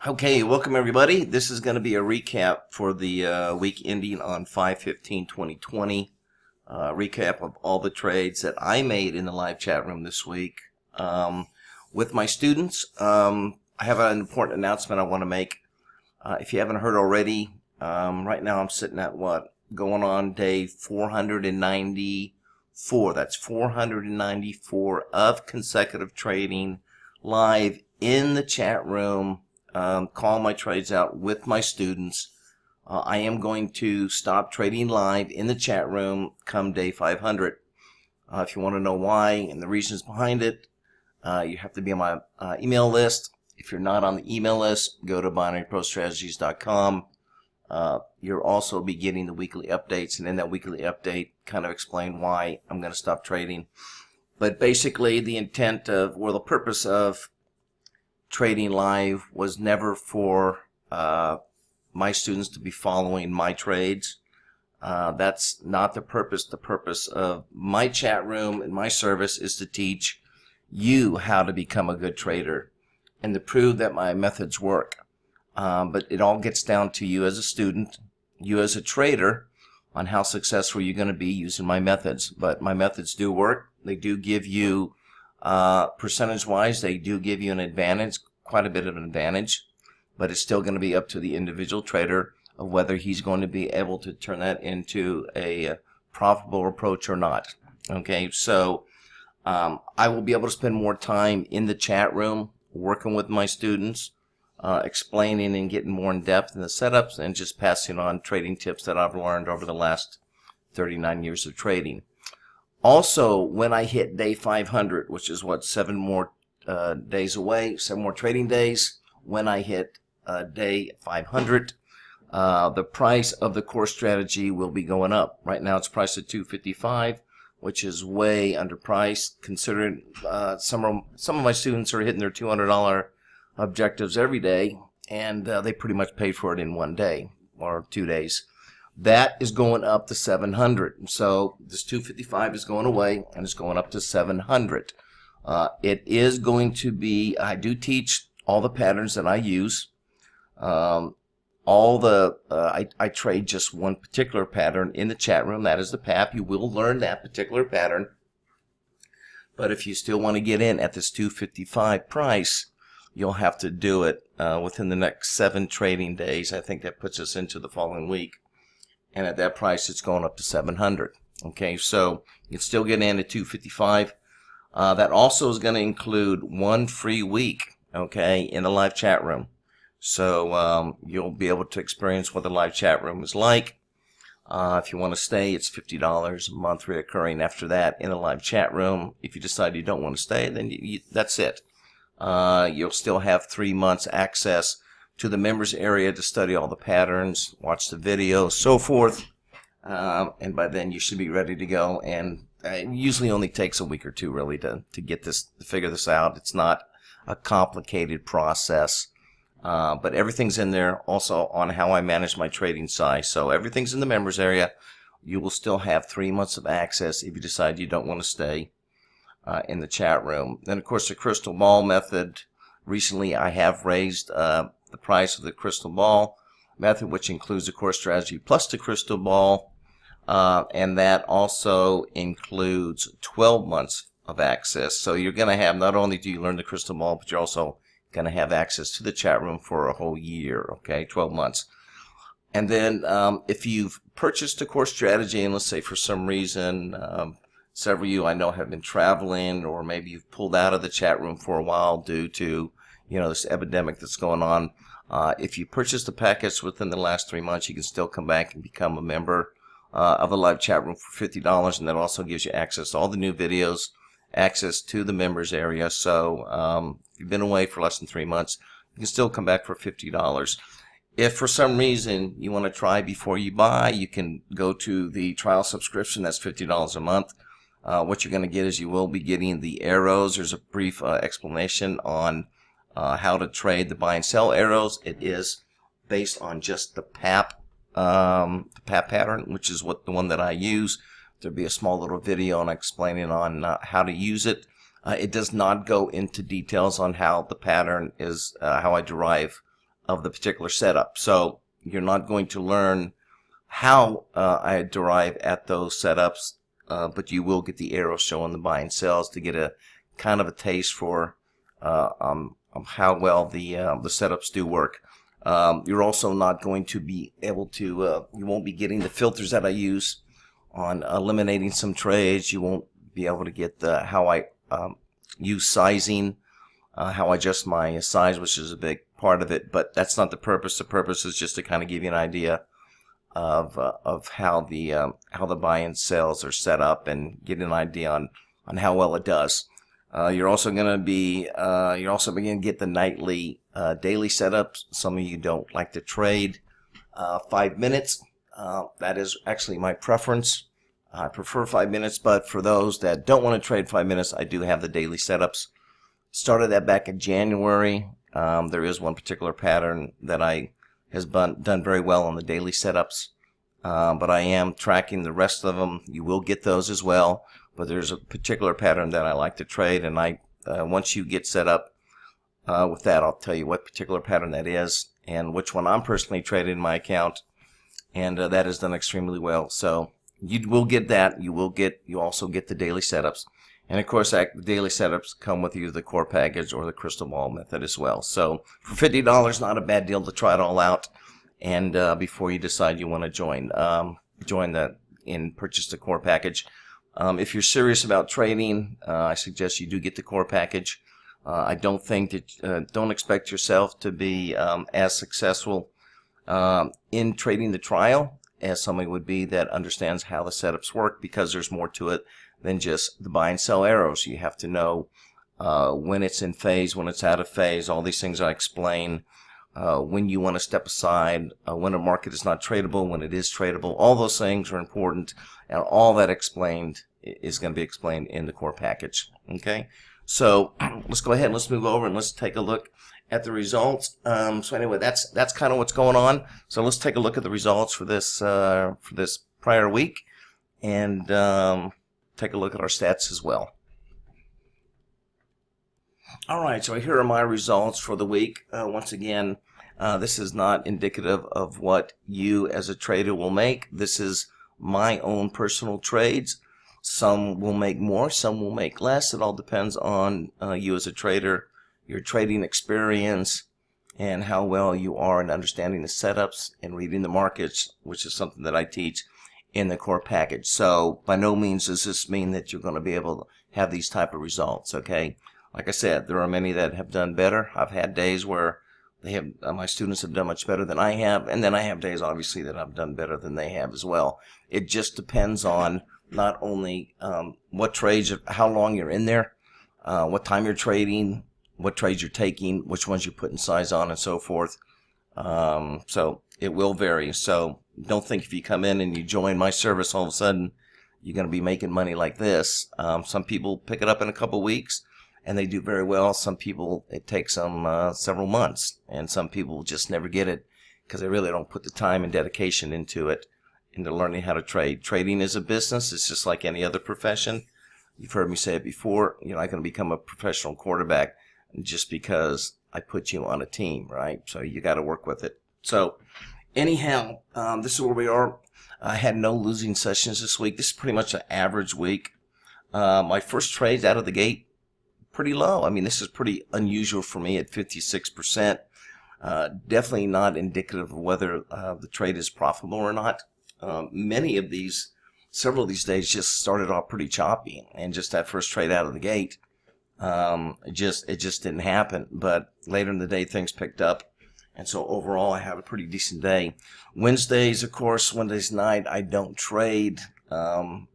Okay, welcome everybody. This is going to be a recap for the week ending on 5/15/2020. Recap of all the trades that I made in the live chat room this week. With my students, I have an important announcement I want to make. If you haven't heard already, right now I'm sitting at going on day 494. That's 494 of consecutive trading live in the chat room. Call my trades out with my students. I am going to stop trading live in the chat room come day 500. If you want to know why and the reasons behind it, you have to be on my email list. If you're not on the email list, go to binaryprostrategies.com. You'll also be getting the weekly updates, and in that weekly update, kind of explain why I'm going to stop trading. But basically, the intent of, or the purpose of trading live was never for my students to be following my trades. That's not the purpose. The purpose of my chat room and my service is to teach you how to become a good trader and to prove that my methods work. But it all gets down to you as a student, you as a trader, on how successful you're going to be using my methods. But my methods do work. They do give you percentage-wise, they do give you an advantage, quite a bit of an advantage, but it's still going to be up to the individual trader of whether he's going to be able to turn that into a profitable approach or not. Okay, so I will be able to spend more time in the chat room working with my students, explaining and getting more in depth in the setups and just passing on trading tips that I've learned over the last 39 years of trading. Also, when I hit day 500, which is 7 more days away, 7 more trading days, when I hit day 500, the price of the core strategy will be going up. Right now it's priced at $255, which is way underpriced, considering some of my students are hitting their $200 objectives every day, and they pretty much paid for it in 1 day or 2 days. That is going up to 700. So this 255 is going away and it's going up to 700. It is going to be, I do teach all the patterns that I use. I trade just one particular pattern in the chat room. That is the PAP. You will learn that particular pattern. But if you still want to get in at this 255 price, you'll have to do it within the next 7 trading days. I think that puts us into the following week. And at that price, it's going up to 700. Okay, so you can still get in at 255. That also is going to include 1 free week, okay, in the live chat room. So you'll be able to experience what the live chat room is like. If you want to stay, it's $50 a month recurring after that in the live chat room. If you decide you don't want to stay, then that's it. You'll still have 3 months access to the members area to study all the patterns, watch the videos, so forth, and by then you should be ready to go. And it usually only takes a week or 2 really to get this, to figure this out. It's not a complicated process, but everything's in there also on how I manage my trading size. So everything's in the members area. You will still have 3 months of access if you decide you don't want to stay in the chat room. Then of course the crystal ball method. Recently I have raised the price of the crystal ball method, which includes the core strategy plus the crystal ball, and that also includes 12 months of access. So you're going to have, not only do you learn the crystal ball, but you're also going to have access to the chat room for a whole year, okay, 12 months. And then if you've purchased a core strategy, and let's say for some reason, several of you I know have been traveling, or maybe you've pulled out of the chat room for a while due to this epidemic that's going on. If you purchased the package within the last 3 months, you can still come back and become a member of the live chat room for $50, and that also gives you access to all the new videos, access to the members area. So if you've been away for less than 3 months, you can still come back for $50. If for some reason you want to try before you buy, you can go to the trial subscription. That's $50 a month. What you're going to get is you will be getting the arrows. There's a brief explanation on how to trade the buy and sell arrows. It is based on just the PAP pattern, which is the one that I use. There'll be a small little video on explaining on how to use it. It does not go into details on how the pattern is, how I derive of the particular setup. So you're not going to learn how I derive at those setups, but you will get the arrows showing the buy and sells to get a kind of a taste for how well the setups do work. You're also not going to be able to, you won't be getting the filters that I use on eliminating some trades. You won't be able to get the how I use sizing, how I adjust my size, which is a big part of it, but that's not the purpose. The purpose is just to kind of give you an idea of how the buy and sells are set up and get an idea on how well it does. You're also going to get the nightly, daily setups. Some of you don't like to trade 5 minutes. That is actually my preference. I prefer 5 minutes, but for those that don't want to trade 5 minutes, I do have the daily setups. Started that back in January. There is one particular pattern that has done very well on the daily setups, but I am tracking the rest of them. You will get those as well, but there's a particular pattern that I like to trade, and once you get set up with that, I'll tell you what particular pattern that is and which one I'm personally trading in my account, and that has done extremely well. So you will get that. You also get the daily setups. And of course, the daily setups come with either the core package or the crystal ball method as well. So for $50, not a bad deal to try it all out. And before you decide you want to join and purchase the core package. If you're serious about trading, I suggest you do get the core package. I don't think that don't expect yourself to be as successful in trading the trial as somebody would be that understands how the setups work, because there's more to it than just the buy and sell arrows. You have to know when it's in phase, when it's out of phase, all these things I explain, when you want to step aside, when a market is not tradable, when it is tradable. All those things are important, and all that explained is going to be explained in the core package. Okay, so let's go ahead and let's move over and let's take a look at the results. So anyway, that's kind of what's going on. So let's take a look at the results for this prior week, and take a look at our stats as well. All right, so here are my results for the week. Once again, this is not indicative of what you as a trader will make. This is my own personal trades. Some will make more, some will make less. It all depends on you as a trader, your trading experience, and how well you are in understanding the setups and reading the markets, which is something that I teach in the core package. So by no means does this mean that you're going to be able to have these type of results. Okay, like I said, there are many that have done better. I've had days where my students have done much better than I have, and then I have days obviously that I've done better than they have as well. It just depends on not only what trades, how long you're in there, what time you're trading, what trades you're taking, which ones you're putting size on, and so forth. So it will vary. So don't think if you come in and you join my service, all of a sudden you're going to be making money like this. Some people pick it up in a couple weeks and they do very well. Some people, it takes them several months, and some people just never get it because they really don't put the time and dedication into it, into learning how to trade. Trading is a business. It's just like any other profession. You've heard me say it before. You're not going to become a professional quarterback just because I put you on a team, right? So you got to work with it. So anyhow, this is where we are. I had no losing sessions this week. This is pretty much an average week. My first trades out of the gate, pretty low. I mean, this is pretty unusual for me at 56%. Definitely not indicative of whether the trade is profitable or not. Several of these days just started off pretty choppy, and just that first trade out of the gate, it just didn't happen. But later in the day, things picked up. And so overall, I have a pretty decent day. Wednesdays, of course, Wednesdays night, I don't trade.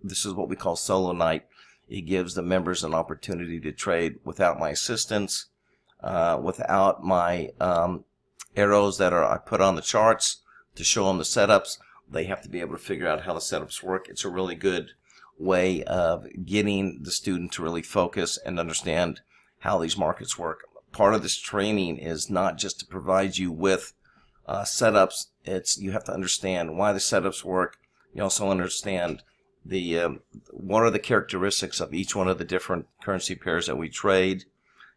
This is what we call solo night. It gives the members an opportunity to trade without my assistance, without my arrows that I put on the charts to show them the setups. They have to be able to figure out how the setups work. It's a really good way of getting the student to really focus and understand how these markets work. Part of this training is not just to provide you with setups. You have to understand why the setups work. You also understand what are the characteristics of each one of the different currency pairs that we trade.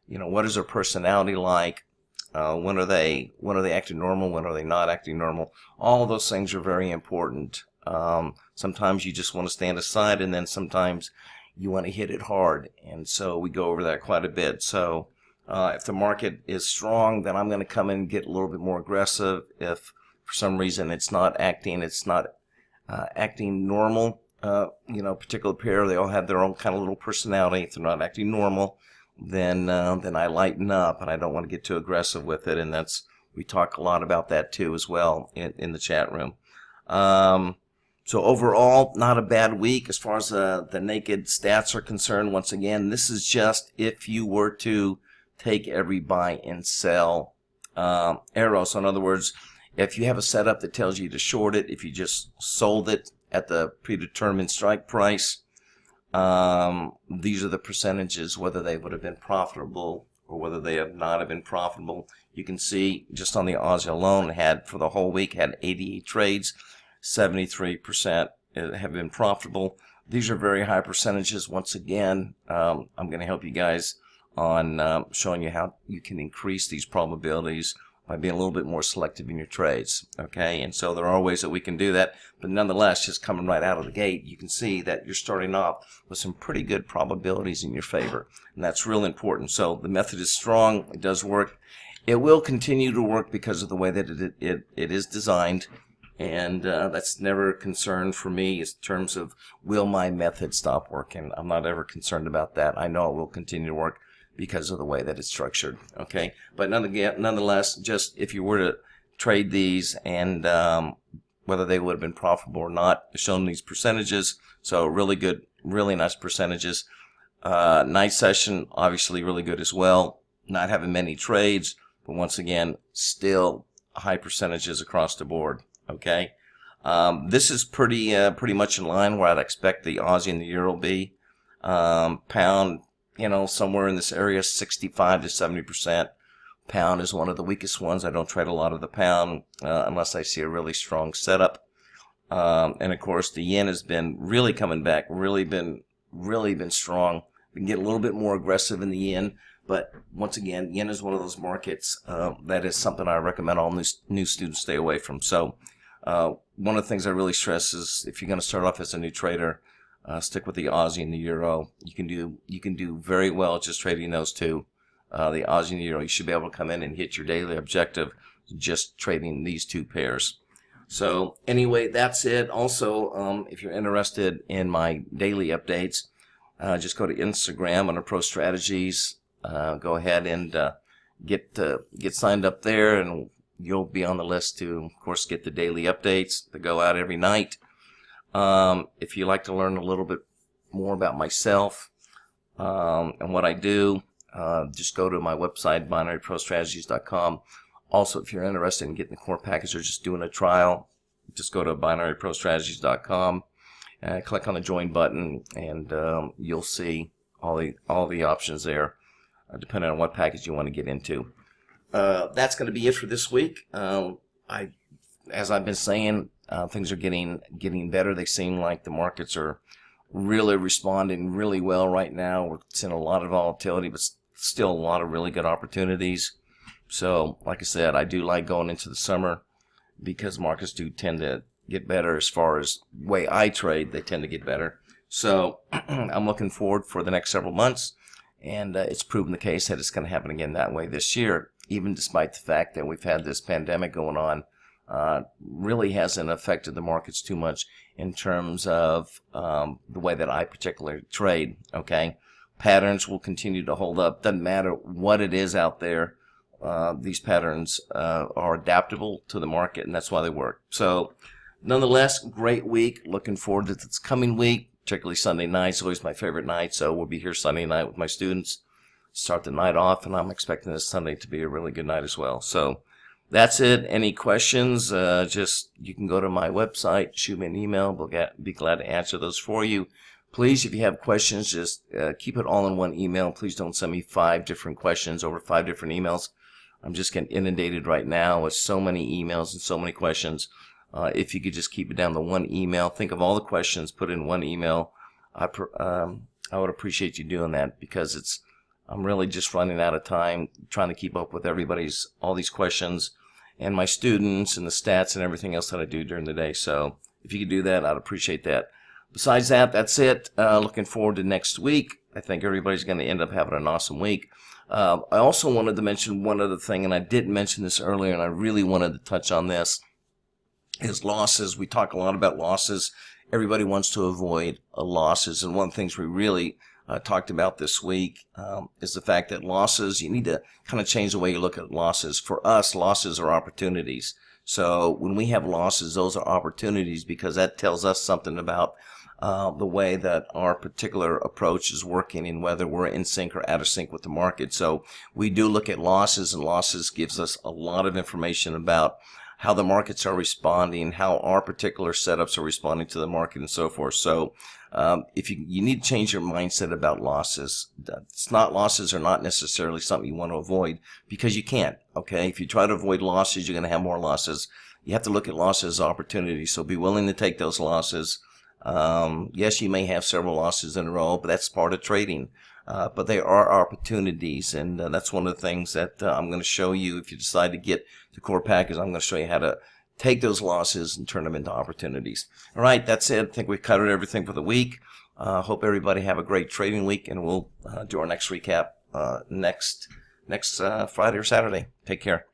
You know, what is their personality like? When are they acting normal? When are they not acting normal? All of those things are very important. Sometimes you just want to stand aside, and then sometimes you want to hit it hard. And so we go over that quite a bit. So if the market is strong, then I'm going to come in and get a little bit more aggressive. If for some reason it's not acting normal, particular pair, they all have their own kind of little personality. If they're not acting normal, then I lighten up, and I don't want to get too aggressive with it. And we talk a lot about that too as well in the chat room. So overall, not a bad week as far as the naked stats are concerned. Once again, this is just if you were to take every buy and sell arrow. So in other words, if you have a setup that tells you to short it, if you just sold it at the predetermined strike price, these are the percentages, whether they would have been profitable or whether they have not have been profitable. You can see just on the Aussie alone, for the whole week, had 88 trades, 73% have been profitable. These are very high percentages. Once again, I'm going to help you guys on showing you how you can increase these probabilities by being a little bit more selective in your trades. Okay, and so there are ways that we can do that, but nonetheless, just coming right out of the gate, you can see that you're starting off with some pretty good probabilities in your favor, and that's real important. So the method is strong. It does work. It will continue to work because of the way that it is designed, and that's never a concern for me in terms of will my method stop working. I'm not ever concerned about that. I know it will continue to work because of the way that it's structured. Okay, but nonetheless, just if you were to trade these and whether they would have been profitable or not, shown these percentages. So really good, really nice percentages. Night session, obviously really good as well. Not having many trades, but once again, still high percentages across the board. Okay, this is pretty much in line where I'd expect the Aussie and the Euro to be. Pound, somewhere in this area, 65 to 70%. Pound is one of the weakest ones. I don't trade a lot of the pound unless I see a really strong setup. And of course, the yen has been really coming back, really been strong. We can get a little bit more aggressive in the yen, but once again, yen is one of those markets that is something I recommend all new students stay away from. So one of the things I really stress is if you're going to start off as a new trader, stick with the Aussie and the Euro. You can do very well just trading those two, the Aussie and the Euro. You should be able to come in and hit your daily objective just trading these two pairs. So anyway, that's it. Also, if you're interested in my daily updates, just go to Instagram under Pro Strategies. Go ahead and get signed up there, and you'll be on the list to, of course, get the daily updates that go out every night. If you'd like to learn a little bit more about myself and what I do, just go to my website, binaryprostrategies.com. Also, if you're interested in getting the core package or just doing a trial, just go to binaryprostrategies.com and click on the join button, and you'll see all the options there, depending on what package you want to get into. That's going to be it for this week. As I've been saying, things are getting better. They seem like the markets are really responding really well right now. We're seeing a lot of volatility, but still a lot of really good opportunities. So, like I said, I do like going into the summer because markets do tend to get better as far as the way I trade. They tend to get better. So, I'm looking forward for the next several months, and it's proven the case that it's going to happen again that way this year, even despite the fact that we've had this pandemic going on. Really hasn't affected the markets too much in terms of the way that I particularly trade. Okay, patterns will continue to hold up. Doesn't matter what it is out there. These patterns are adaptable to the market, and that's why they work. So, nonetheless, great week. Looking forward to this coming week, particularly Sunday night. It's always my favorite night, so we'll be here Sunday night with my students. Start the night off, and I'm expecting this Sunday to be a really good night as well. So, that's it. Any questions, you can go to my website, shoot me an email. We'll be glad to answer those for you. Please, if you have questions, just keep it all in one email. Please don't send me 5 different questions over 5 different emails. I'm just getting inundated right now with so many emails and so many questions. If you could just keep it down to one email, think of all the questions, put in one email. I would appreciate you doing that because it's I'm really just running out of time trying to keep up with all these questions and my students and the stats and everything else that I do during the day. So if you could do that, I'd appreciate that. Besides that, that's it. Looking forward to next week. I think everybody's going to end up having an awesome week. I also wanted to mention one other thing, and I didn't mention this earlier, and I really wanted to touch on this, is losses. We talk a lot about losses. Everybody wants to avoid losses, and one of the things we really talked about this week is the fact that losses, you need to kind of change the way you look at losses. For us, losses are opportunities. So when we have losses, those are opportunities, because that tells us something about the way that our particular approach is working and whether we're in sync or out of sync with the market. So we do look at losses, and losses gives us a lot of information about how the markets are responding, how our particular setups are responding to the market, and so forth. So if you need to change your mindset about losses. Losses are not necessarily something you want to avoid, because you can't. Okay, if you try to avoid losses, you're going to have more losses. You have to look at losses as opportunities. So be willing to take those losses. Yes, you may have several losses in a row, but that's part of trading. But they are opportunities, and that's one of the things that I'm going to show you. If you decide to get the core package, I'm going to show you how to take those losses and turn them into opportunities. All right, that's it. I think we've covered everything for the week. Hope everybody have a great trading week, and we'll do our next recap next Friday or Saturday. Take care.